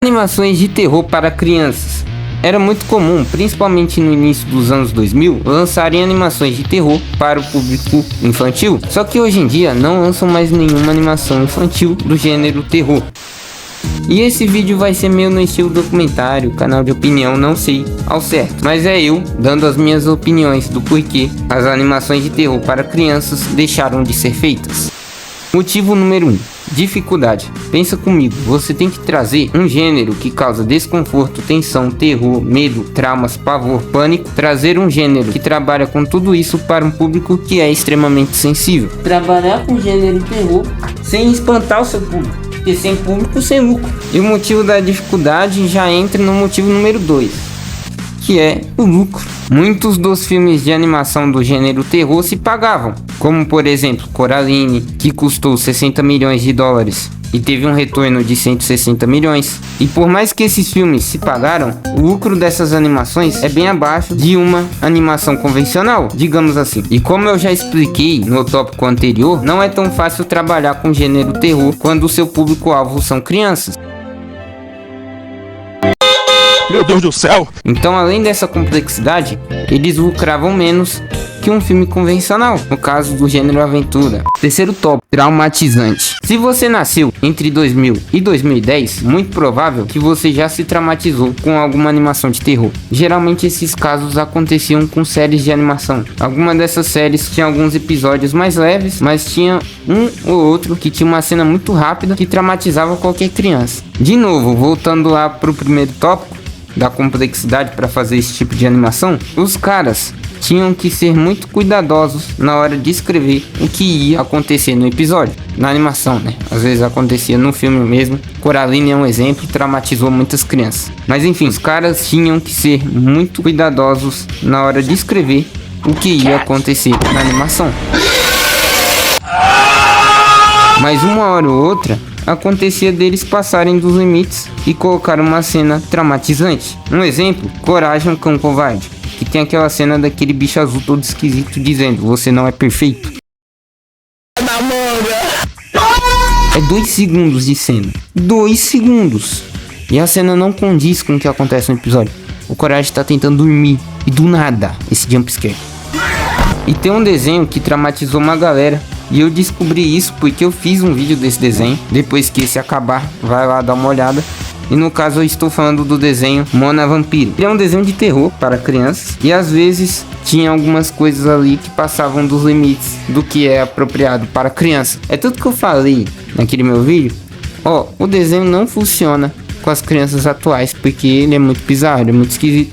Animações de terror para crianças. Era muito comum, principalmente no início dos anos 2000, lançarem animações de terror para o público infantil. Só que hoje em dia não lançam mais nenhuma animação infantil do gênero terror. E esse vídeo vai ser meio no estilo documentário, canal de opinião, não sei ao certo. Mas é eu dando as minhas opiniões do porquê as animações de terror para crianças deixaram de ser feitas. Motivo número 1. Dificuldade. Pensa comigo, você tem que trazer um gênero que causa desconforto, tensão, terror, medo, traumas, pavor, pânico. Trazer um gênero que trabalha com tudo isso para um público que é extremamente sensível. Trabalhar com gênero terror sem espantar o seu público, porque sem público, sem lucro. E o motivo da dificuldade já entra no motivo número 2. Que é o lucro. Muitos dos filmes de animação do gênero terror se pagavam, como por exemplo Coraline, que custou 60 milhões de dólares e teve um retorno de 160 milhões. E por mais que esses filmes se pagaram, o lucro dessas animações é bem abaixo de uma animação convencional, digamos assim. E como eu já expliquei no tópico anterior, não é tão fácil trabalhar com gênero terror quando o seu público-alvo são crianças. Meu Deus do céu! Então, além dessa complexidade, eles lucravam menos que um filme convencional, no caso do gênero aventura. Terceiro tópico, traumatizante. Se você nasceu entre 2000 e 2010, muito provável que você já se traumatizou com alguma animação de terror. Geralmente esses casos aconteciam com séries de animação. Algumas dessas séries tinham alguns episódios mais leves, mas tinha um ou outro que tinha uma cena muito rápida que traumatizava qualquer criança. De novo, voltando lá pro primeiro tópico, da complexidade para fazer esse tipo de animação, os caras tinham que ser muito cuidadosos na hora de escrever o que ia acontecer no episódio, na animação, né? Às vezes acontecia no filme mesmo. Coraline é um exemplo, traumatizou muitas crianças. Mas enfim, os caras tinham que ser muito cuidadosos na hora de escrever o que ia acontecer na animação. Mas uma hora ou outra acontecia deles passarem dos limites e colocar uma cena traumatizante. Um exemplo, Coragem, Cão Covarde, que tem aquela cena daquele bicho azul todo esquisito dizendo: você não é perfeito. É 2 segundos de cena, 2 segundos, e a cena não condiz com o que acontece no episódio. O Coragem tá tentando dormir e do nada esse jumpscare. E tem um desenho que traumatizou uma galera, e eu descobri isso porque eu fiz um vídeo desse desenho. Depois que esse acabar, vai lá dar uma olhada. E no caso eu estou falando do desenho Mona Vampiro. Ele é um desenho de terror para crianças, e às vezes tinha algumas coisas ali que passavam dos limites do que é apropriado para criança. É tudo que eu falei naquele meu vídeo. Ó, o desenho não funciona com as crianças atuais, porque ele é muito bizarro, ele é muito esquisito,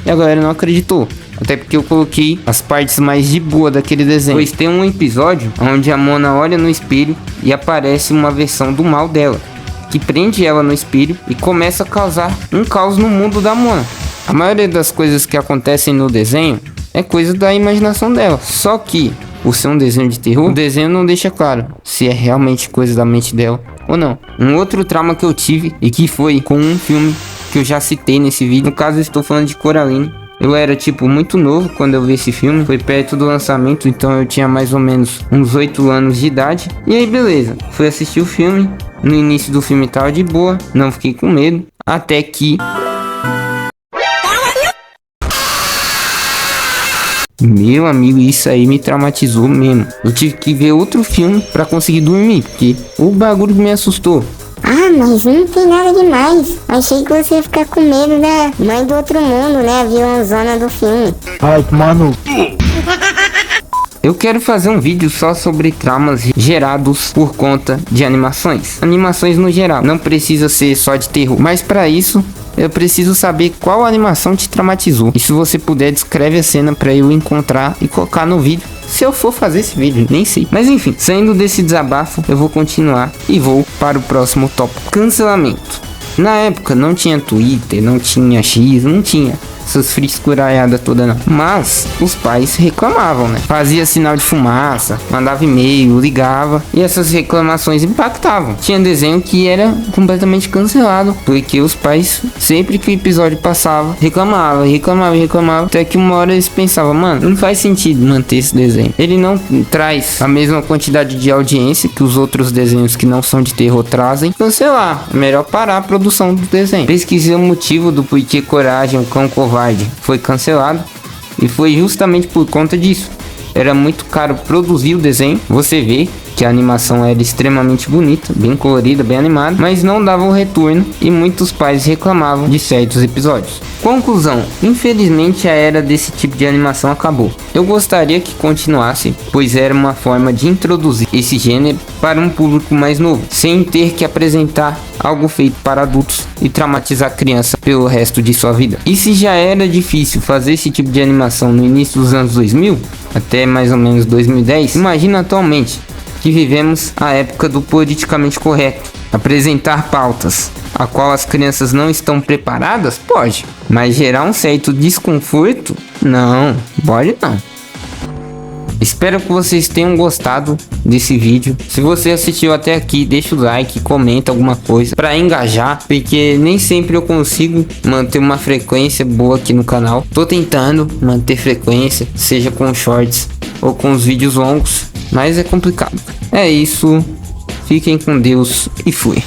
e a galera não acreditou. Até porque eu coloquei as partes mais de boa daquele desenho. Pois tem um episódio onde a Mona olha no espelho e aparece uma versão do mal dela, que prende ela no espelho e começa a causar um caos no mundo da Mona. A maioria das coisas que acontecem no desenho é coisa da imaginação dela. Só que, por ser um desenho de terror, o desenho não deixa claro se é realmente coisa da mente dela ou não. Um outro trauma que eu tive, e que foi com um filme que eu já citei nesse vídeo, no caso eu estou falando de Coraline. Eu era tipo muito novo quando eu vi esse filme, foi perto do lançamento, então eu tinha mais ou menos uns 8 anos de idade. E aí beleza, fui assistir o filme. No início do filme tava de boa, não fiquei com medo, até que... Meu amigo, isso aí me traumatizou mesmo. Eu tive que ver outro filme pra conseguir dormir, porque o bagulho me assustou. Ah, mas não tem nada demais. Achei que você ia ficar com medo da Mãe do Outro Mundo, né? A vilãzona do filme. Ai, mano. Eu quero fazer um vídeo só sobre traumas gerados por conta de animações. Animações no geral, não precisa ser só de terror. Mas para isso, eu preciso saber qual animação te traumatizou. E se você puder, descreve a cena para eu encontrar e colocar no vídeo. Se eu for fazer esse vídeo, nem sei. Mas enfim, saindo desse desabafo, eu vou continuar e vou para o próximo tópico. Cancelamento. Na época não tinha Twitter, não tinha X, não tinha. essas frescuraiadas toda não. Mas os pais reclamavam, né? Fazia sinal de fumaça, mandava e-mail, ligava, e essas reclamações impactavam. Tinha desenho que era completamente cancelado, porque os pais, sempre que o episódio passava, reclamavam, até que uma hora eles pensavam, mano, não faz sentido manter esse desenho. Ele não traz a mesma quantidade de audiência que os outros desenhos que não são de terror trazem. Cancelar, melhor parar a produção do desenho. Pesquisei o motivo do porquê Coragem, o Cão Covarde foi cancelado, e foi justamente por conta disso. Era muito caro produzir o desenho. Você vê que a animação era extremamente bonita, bem colorida, bem animada, mas não dava o retorno e muitos pais reclamavam de certos episódios. Conclusão: infelizmente a era desse tipo de animação acabou. Eu gostaria que continuasse, pois era uma forma de introduzir esse gênero para um público mais novo, sem ter que apresentar algo feito para adultos e traumatizar a criança pelo resto de sua vida. E se já era difícil fazer esse tipo de animação no início dos anos 2000, até mais ou menos 2010, imagina atualmente, que vivemos a época do politicamente correto. Apresentar pautas a qual as crianças não estão preparadas? Pode, mas gerar um certo desconforto? Não, pode não. Espero que vocês tenham gostado desse vídeo. Se você assistiu até aqui, deixa o like, comenta alguma coisa para engajar, porque nem sempre eu consigo manter uma frequência boa aqui no canal. Tô tentando manter frequência, seja com shorts ou com os vídeos longos, mas é complicado. É isso, fiquem com Deus e fui.